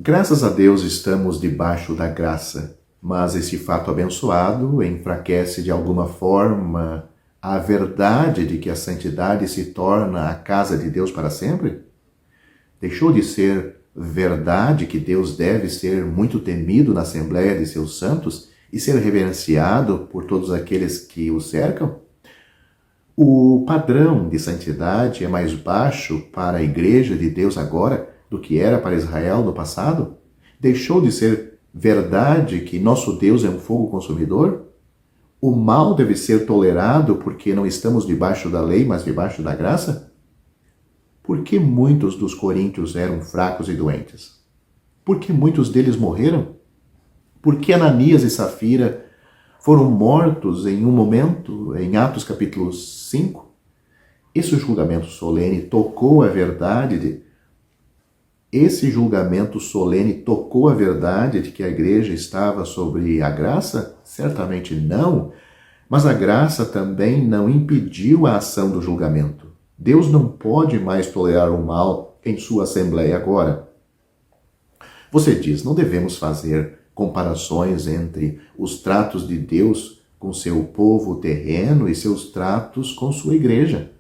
Graças a Deus estamos debaixo da graça, mas esse fato abençoado enfraquece de alguma forma a verdade de que a santidade se torna a casa de Deus para sempre? Deixou de ser verdade que Deus deve ser muito temido na Assembleia de seus santos e ser reverenciado por todos aqueles que o cercam? O padrão de santidade é mais baixo para a Igreja de Deus agora do que era para Israel no passado? Deixou de ser verdade que nosso Deus é um fogo consumidor? O mal deve ser tolerado porque não estamos debaixo da lei, mas debaixo da graça? Por que muitos dos coríntios eram fracos e doentes? Por que muitos deles morreram? Por que Ananias e Safira foram mortos em um momento, em Atos capítulo 5? Esse julgamento solene tocou a verdade de que a igreja estava sobre a graça? Certamente não, mas a graça também não impediu a ação do julgamento. Deus não pode mais tolerar o mal em sua assembleia agora. Você diz, não devemos fazer comparações entre os tratos de Deus com seu povo terreno e seus tratos com sua igreja.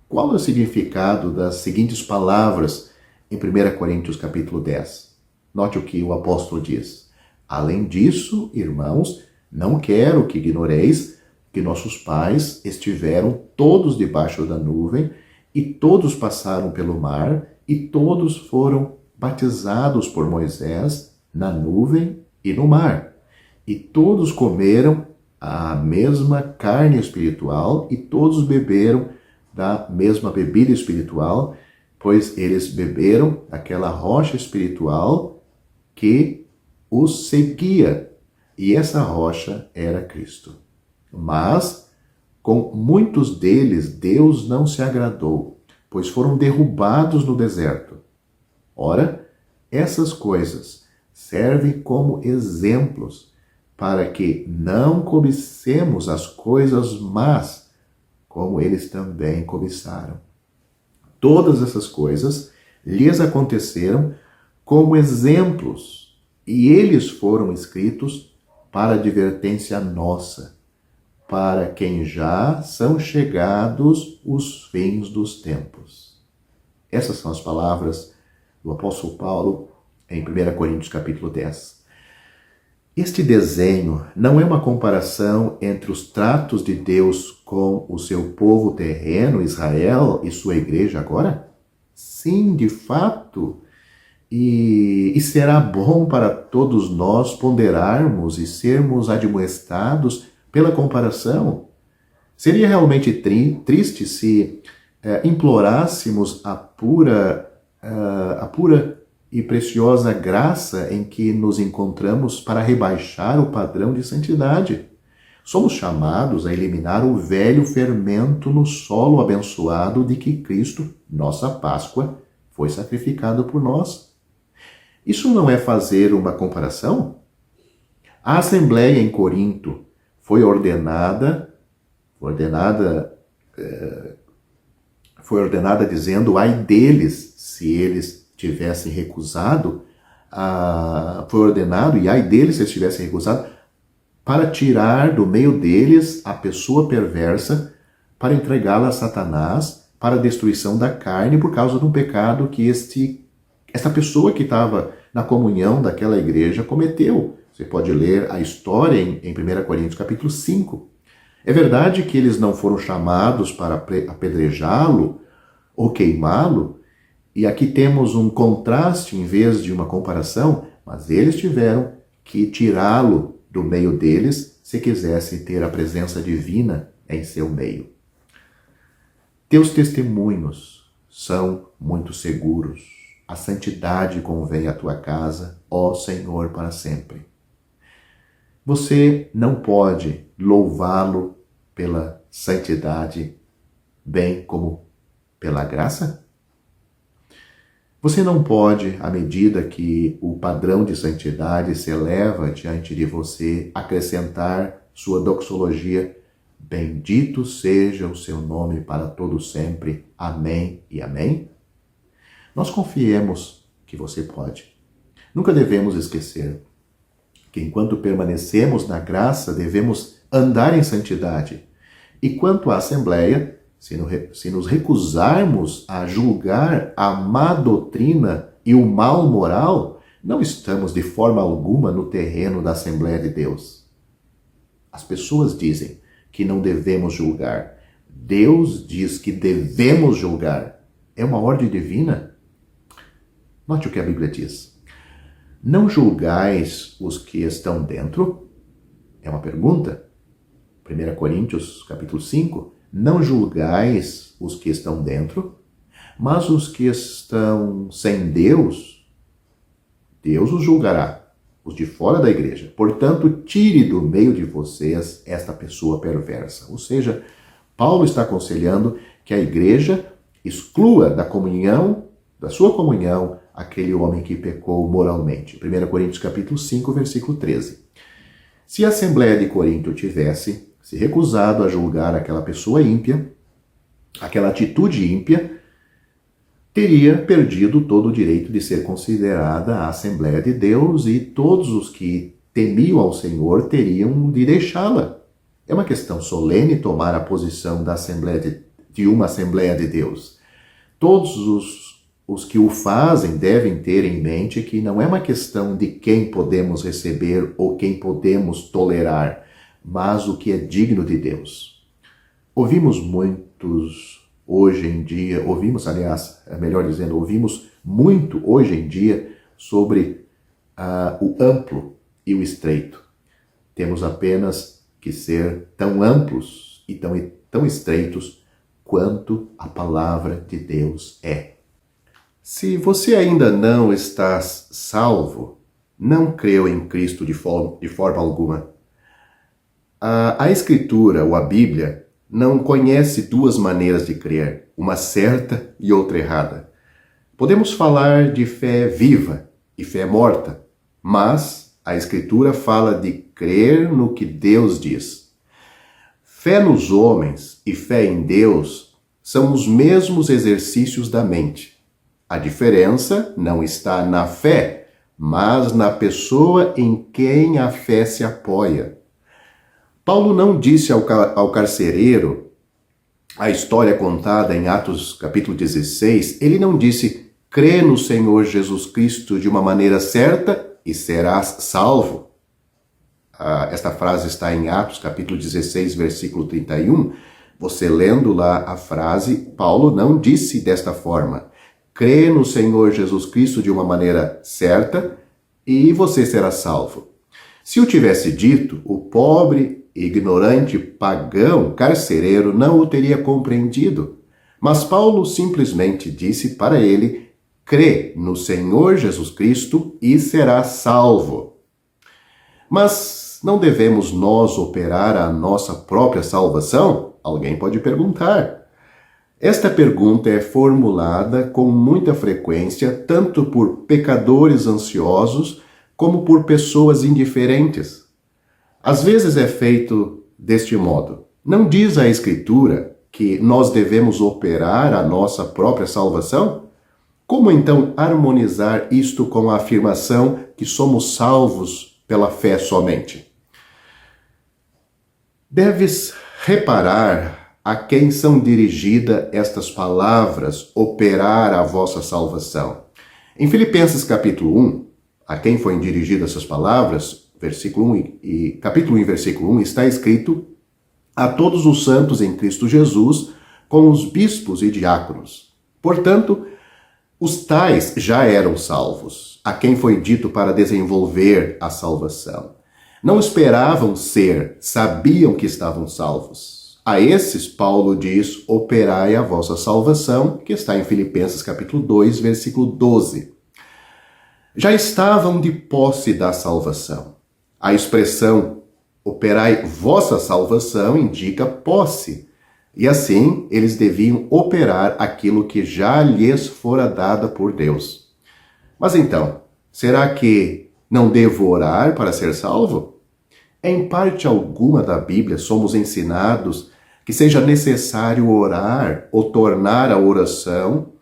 Qual é o significado das seguintes palavras em 1 Coríntios capítulo 10? Note o que o apóstolo diz. Além disso, irmãos, não quero que ignoreis que nossos pais estiveram todos debaixo da nuvem e todos passaram pelo mar e todos foram batizados por Moisés na nuvem e no mar. E todos comeram a mesma carne espiritual e todos beberam da mesma bebida espiritual, pois eles beberam aquela rocha espiritual que os seguia. E essa rocha era Cristo. Mas, com muitos deles, Deus não se agradou, pois foram derrubados no deserto. Ora, essas coisas servem como exemplos para que não cobicemos as coisas más, como eles também cobiçaram. Todas essas coisas lhes aconteceram como exemplos, e eles foram escritos para advertência nossa, para quem já são chegados os fins dos tempos. Essas são as palavras do apóstolo Paulo em 1 Coríntios capítulo 10. Este desenho não é uma comparação entre os tratos de Deus com o seu povo terreno, Israel, e sua igreja agora? Sim, de fato. E será bom para todos nós ponderarmos e sermos admoestados pela comparação. Seria realmente triste se implorássemos a pura e preciosa graça em que nos encontramos para rebaixar o padrão de santidade. Somos chamados a eliminar o velho fermento no solo abençoado de que Cristo, nossa Páscoa, foi sacrificado por nós. Isso não é fazer uma comparação? A assembleia em Corinto foi ordenada dizendo ai deles se eles tivessem recusado, foi ordenado e ai deles se eles tivessem recusado para tirar do meio deles a pessoa perversa, para entregá-la a Satanás para a destruição da carne por causa de um pecado que esta pessoa que estava na comunhão daquela igreja cometeu. Você pode ler a história em 1 Coríntios capítulo 5. É verdade que eles não foram chamados para apedrejá-lo ou queimá-lo, e aqui temos um contraste em vez de uma comparação, mas eles tiveram que tirá-lo do meio deles se quisessem ter a presença divina em seu meio. Teus testemunhos são muito seguros. A santidade convém à tua casa, ó Senhor, para sempre. Você não pode louvá-lo pela santidade, bem como pela graça? Você não pode, à medida que o padrão de santidade se eleva diante de você, acrescentar sua doxologia: bendito seja o seu nome para todo sempre. Amém e amém? Nós confiemos que você pode. Nunca devemos esquecer que enquanto permanecemos na graça, devemos andar em santidade. E quanto à Assembleia, se nos recusarmos a julgar a má doutrina e o mal moral, não estamos de forma alguma no terreno da Assembleia de Deus. As pessoas dizem que não devemos julgar. Deus diz que devemos julgar. É uma ordem divina? Note o que a Bíblia diz. Não julgais os que estão dentro? É uma pergunta. 1 Coríntios, capítulo 5. Não julgais os que estão dentro, mas os que estão sem Deus, Deus os julgará, os de fora da igreja. Portanto, tire do meio de vocês esta pessoa perversa. Ou seja, Paulo está aconselhando que a igreja exclua da comunhão, da sua comunhão, aquele homem que pecou moralmente. 1 Coríntios capítulo 5, versículo 13. Se a Assembleia de Corinto tivesse se recusado a julgar aquela pessoa ímpia, aquela atitude ímpia, teria perdido todo o direito de ser considerada a Assembleia de Deus e todos os que temiam ao Senhor teriam de deixá-la. É uma questão solene tomar a posição da de uma Assembleia de Deus. Todos os que o fazem devem ter em mente que não é uma questão de quem podemos receber ou quem podemos tolerar, mas o que é digno de Deus. Ouvimos muito hoje em dia sobre o amplo e o estreito. Temos apenas que ser tão amplos e tão estreitos quanto a palavra de Deus é. Se você ainda não está salvo, não creu em Cristo de forma alguma. A Escritura, ou a Bíblia, não conhece duas maneiras de crer, uma certa e outra errada. Podemos falar de fé viva e fé morta, mas a Escritura fala de crer no que Deus diz. Fé nos homens e fé em Deus são os mesmos exercícios da mente. A diferença não está na fé, mas na pessoa em quem a fé se apoia. Paulo não disse ao carcereiro, a história contada em Atos capítulo 16, ele não disse, crê no Senhor Jesus Cristo de uma maneira certa e serás salvo. Esta frase está em Atos capítulo 16, versículo 31. Você lendo lá a frase, Paulo não disse desta forma, crê no Senhor Jesus Cristo de uma maneira certa e você será salvo. Se o tivesse dito, o pobre, ignorante, pagão, carcereiro não o teria compreendido. Mas Paulo simplesmente disse para ele, crê no Senhor Jesus Cristo e será salvo. Mas não devemos nós operar a nossa própria salvação? Alguém pode perguntar. Esta pergunta é formulada com muita frequência tanto por pecadores ansiosos como por pessoas indiferentes. Às vezes é feito deste modo. Não diz a Escritura que nós devemos operar a nossa própria salvação? Como então harmonizar isto com a afirmação que somos salvos pela fé somente? Deves reparar a quem são dirigidas estas palavras, operar a vossa salvação. Em Filipenses capítulo 1, a quem foram dirigidas essas palavras, capítulo 1 versículo 1, está escrito a todos os santos em Cristo Jesus, com os bispos e diáconos. Portanto, os tais já eram salvos, a quem foi dito para desenvolver a salvação. Não esperavam ser, sabiam que estavam salvos. A esses, Paulo diz, operai a vossa salvação, que está em Filipenses capítulo 2, versículo 12. Já estavam de posse da salvação. A expressão operai vossa salvação indica posse. E assim, eles deviam operar aquilo que já lhes fora dada por Deus. Mas então, será que não devo orar para ser salvo? Em parte alguma da Bíblia somos ensinados que seja necessário orar ou tornar a oração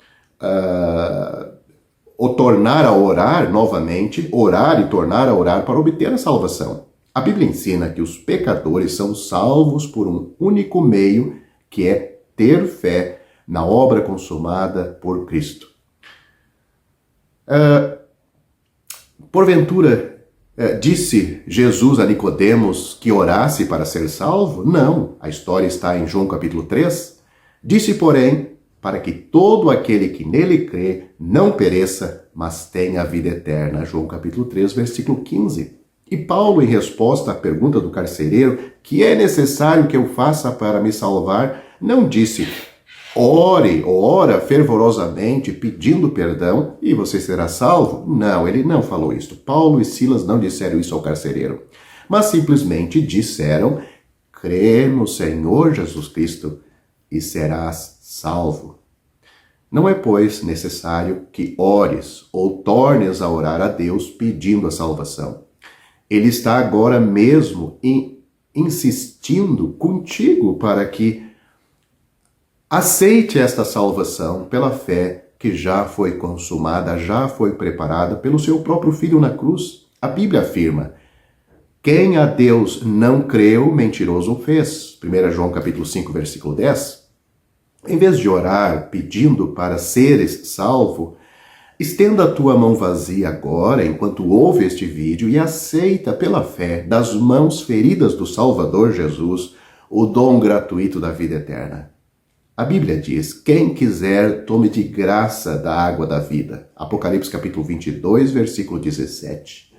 ou tornar a orar novamente, orar e tornar a orar para obter a salvação. A Bíblia ensina que os pecadores são salvos por um único meio, que é ter fé na obra consumada por Cristo. Porventura, disse Jesus a Nicodemos que orasse para ser salvo? Não, a história está em João capítulo 3. Disse, porém, para que todo aquele que nele crê não pereça, mas tenha a vida eterna. João capítulo 3, versículo 15. E Paulo, em resposta à pergunta do carcereiro, que é necessário que eu faça para me salvar, não disse, ore ou ora fervorosamente pedindo perdão e você será salvo. Não, ele não falou isso. Paulo e Silas não disseram isso ao carcereiro, mas simplesmente disseram, crê no Senhor Jesus Cristo e serás salvo. Não é, pois, necessário que ores ou tornes a orar a Deus pedindo a salvação. Ele está agora mesmo insistindo contigo para que aceite esta salvação pela fé que já foi consumada, já foi preparada pelo seu próprio Filho na cruz. A Bíblia afirma, quem a Deus não creu, mentiroso fez. 1 João capítulo 5, versículo 10. Em vez de orar pedindo para seres salvo, estenda a tua mão vazia agora, enquanto ouve este vídeo, e aceita pela fé, das mãos feridas do Salvador Jesus, o dom gratuito da vida eterna. A Bíblia diz, quem quiser, tome de graça da água da vida. Apocalipse capítulo 22, versículo 17.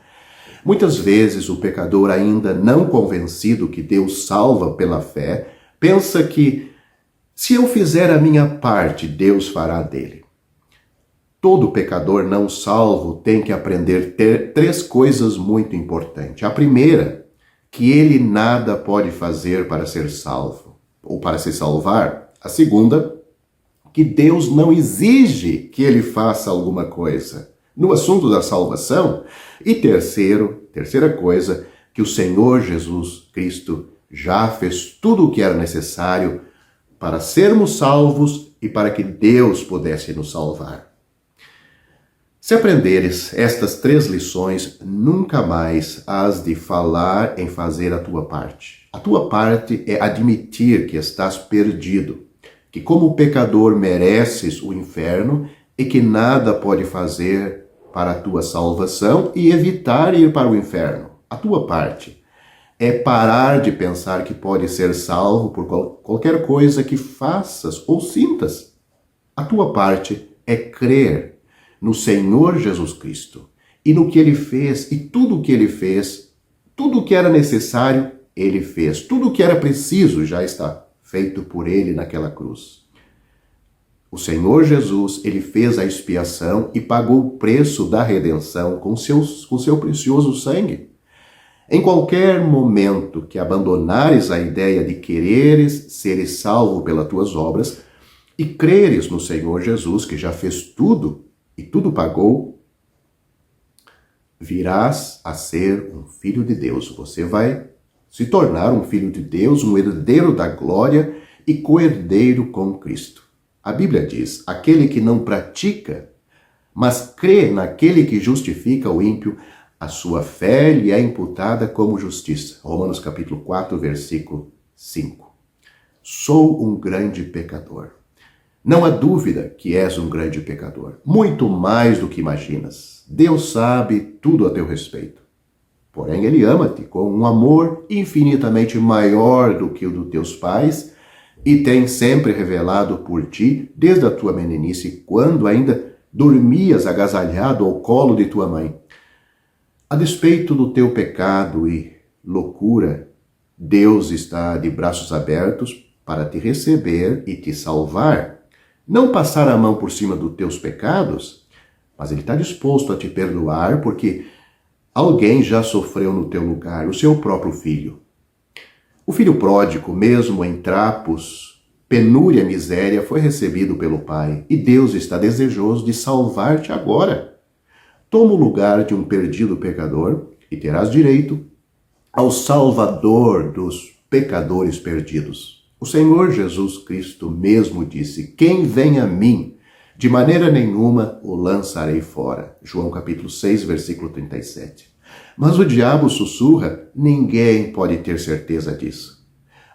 Muitas vezes o pecador, ainda não convencido que Deus salva pela fé, pensa que se eu fizer a minha parte, Deus fará dele. Todo pecador não salvo tem que aprender três coisas muito importantes. A primeira, que ele nada pode fazer para ser salvo, ou para se salvar. A segunda, que Deus não exige que ele faça alguma coisa no assunto da salvação. E terceira coisa, que o Senhor Jesus Cristo já fez tudo o que era necessário para sermos salvos e para que Deus pudesse nos salvar. Se aprenderes estas três lições, nunca mais has de falar em fazer a tua parte. A tua parte é admitir que estás perdido, que como pecador mereces o inferno e que nada pode fazer para a tua salvação e evitar ir para o inferno. A tua parte é parar de pensar que pode ser salvo por qualquer coisa que faças ou sintas. A tua parte é crer no Senhor Jesus Cristo e no que Ele fez, e tudo o que Ele fez, tudo o que era necessário, Ele fez. Tudo o que era preciso já está feito por Ele naquela cruz. O Senhor Jesus, Ele fez a expiação e pagou o preço da redenção com seu precioso sangue. Em qualquer momento que abandonares a ideia de quereres seres salvo pelas tuas obras e creres no Senhor Jesus, que já fez tudo e tudo pagou, virás a ser um filho de Deus. Você vai se tornar um filho de Deus, um herdeiro da glória e co-herdeiro com Cristo. A Bíblia diz, aquele que não pratica, mas crê naquele que justifica o ímpio, a sua fé lhe é imputada como justiça. Romanos capítulo 4, versículo 5. Sou um grande pecador. Não há dúvida que és um grande pecador, muito mais do que imaginas. Deus sabe tudo a teu respeito. Porém, Ele ama-te com um amor infinitamente maior do que o dos teus pais e tem sempre revelado por ti desde a tua meninice, quando ainda dormias agasalhado ao colo de tua mãe. A despeito do teu pecado e loucura, Deus está de braços abertos para te receber e te salvar. Não passar a mão por cima dos teus pecados, mas Ele está disposto a te perdoar porque alguém já sofreu no teu lugar, o seu próprio filho. O filho pródigo, mesmo em trapos, penúria e miséria, foi recebido pelo Pai e Deus está desejoso de salvar-te agora. Toma o lugar de um perdido pecador e terás direito ao Salvador dos pecadores perdidos. O Senhor Jesus Cristo mesmo disse, quem vem a mim, De maneira nenhuma o lançarei fora. João capítulo 6, versículo 37. Mas o diabo sussurra, ninguém pode ter certeza disso.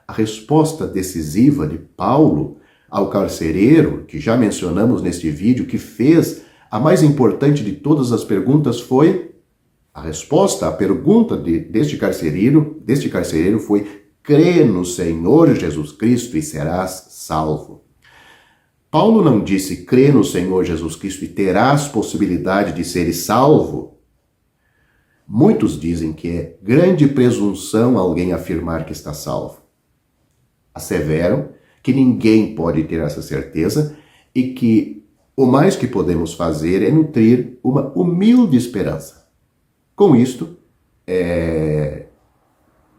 A resposta decisiva de Paulo ao carcereiro, que já mencionamos neste vídeo, que fez a mais importante de todas as perguntas, foi... A resposta à pergunta deste carcereiro foi: crê no Senhor Jesus Cristo e serás salvo. Paulo não disse crê no Senhor Jesus Cristo e terás possibilidade de seres salvo. Muitos dizem que é grande presunção alguém afirmar que está salvo. Asseveram que ninguém pode ter essa certeza e que o mais que podemos fazer é nutrir uma humilde esperança. Com isto,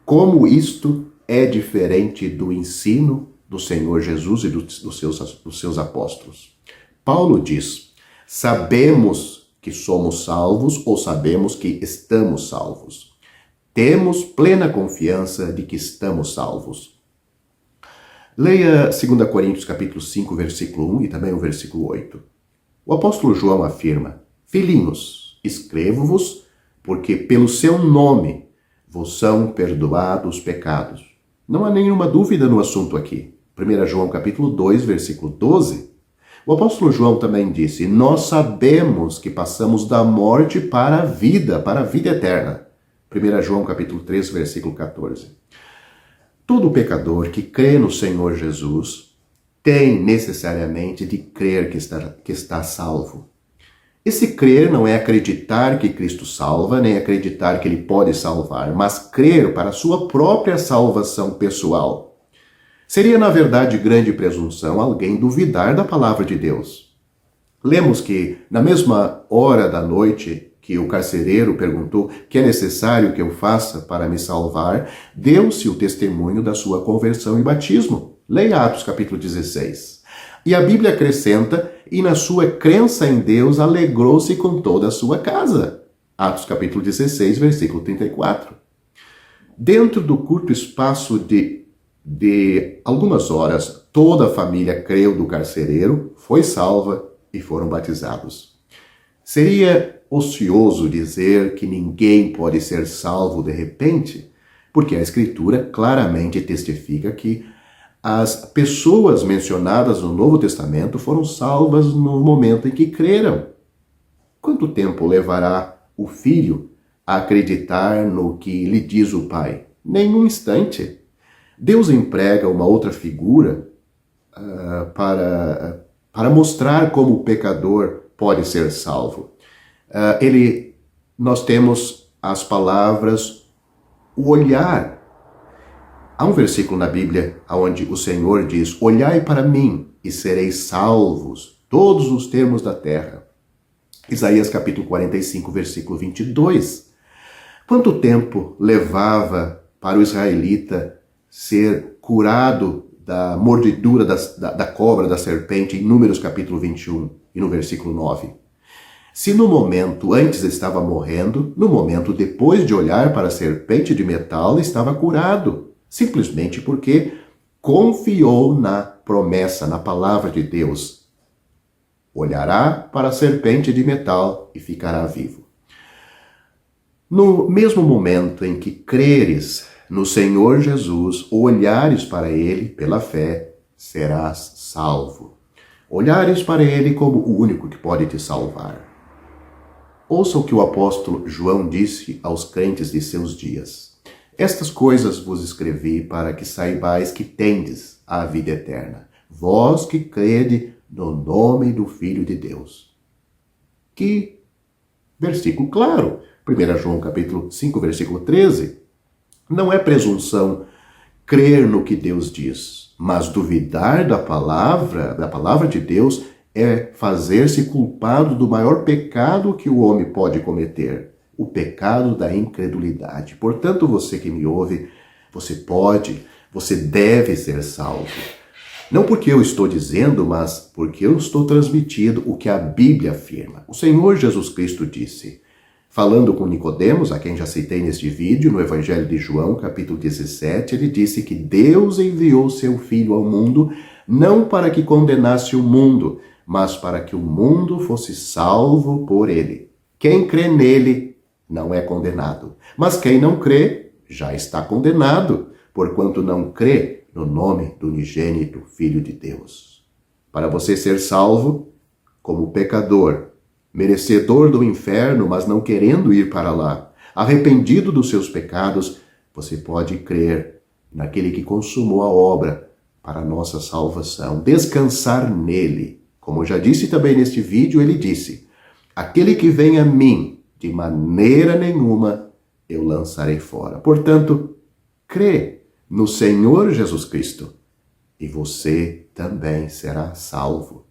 como isto é diferente do ensino do Senhor Jesus e dos seus apóstolos. Paulo diz, sabemos que somos salvos ou sabemos que estamos salvos. Temos plena confiança de que estamos salvos. Leia 2 Coríntios capítulo 5, versículo 1 e também o versículo 8. O apóstolo João afirma, filhinhos, escrevo-vos porque pelo seu nome vos são perdoados os pecados. Não há nenhuma dúvida no assunto aqui. 1 João capítulo 2, versículo 12. O apóstolo João também disse, nós sabemos que passamos da morte para a vida eterna. 1 João capítulo 3, versículo 14. Todo pecador que crê no Senhor Jesus tem necessariamente de crer que está salvo. Esse crer não é acreditar que Cristo salva, nem acreditar que Ele pode salvar, mas crer para a sua própria salvação pessoal. Seria, na verdade, grande presunção alguém duvidar da palavra de Deus. Lemos que, na mesma hora da noite que o carcereiro perguntou o que é necessário que eu faça para me salvar, deu-se o testemunho da sua conversão e batismo. Leia Atos capítulo 16. E a Bíblia acrescenta, e na sua crença em Deus alegrou-se com toda a sua casa. Atos capítulo 16, versículo 34. Dentro do curto espaço de algumas horas, toda a família creu do carcereiro, foi salva e foram batizados. Seria ocioso dizer que ninguém pode ser salvo de repente, porque a Escritura claramente testifica que as pessoas mencionadas no Novo Testamento foram salvas no momento em que creram. Quanto tempo levará o filho a acreditar no que lhe diz o pai? Nenhum instante. Deus emprega uma outra figura para mostrar como o pecador pode ser salvo. Nós temos as palavras, o olhar. Há um versículo na Bíblia onde o Senhor diz, olhai para mim e sereis salvos, todos os termos da terra. Isaías capítulo 45, versículo 22. Quanto tempo levava para o israelita ser curado da mordidura da cobra, da serpente, em Números capítulo 21 e no versículo 9? Se no momento antes estava morrendo, no momento depois de olhar para a serpente de metal estava curado. Simplesmente porque confiou na promessa, na palavra de Deus. Olhará para a serpente de metal e ficará vivo. No mesmo momento em que creres no Senhor Jesus, ou olhares para Ele pela fé, serás salvo. Olhares para Ele como o único que pode te salvar. Ouça o que o apóstolo João disse aos crentes de seus dias. Estas coisas vos escrevi para que saibais que tendes a vida eterna, vós que crede no nome do Filho de Deus. Que versículo claro. 1 João capítulo 5, versículo 13. Não é presunção crer no que Deus diz, mas duvidar da palavra de Deus é fazer-se culpado do maior pecado que o homem pode cometer. O pecado da incredulidade. Portanto, você que me ouve, você deve ser salvo. Não porque eu estou dizendo, mas porque eu estou transmitindo o que a Bíblia afirma. O Senhor Jesus Cristo disse, falando com Nicodemos, a quem já citei neste vídeo, no Evangelho de João, capítulo 17, ele disse que Deus enviou seu Filho ao mundo, não para que condenasse o mundo, mas para que o mundo fosse salvo por ele. Quem crê nele não é condenado, mas quem não crê já está condenado, porquanto não crê no nome do unigênito Filho de Deus. Para você ser salvo, como pecador, merecedor do inferno, mas não querendo ir para lá, arrependido dos seus pecados, você pode crer naquele que consumou a obra para a nossa salvação, descansar nele. Como eu já disse também neste vídeo, ele disse: aquele que vem a mim, de maneira nenhuma eu lançarei fora. Portanto, crê no Senhor Jesus Cristo e você também será salvo.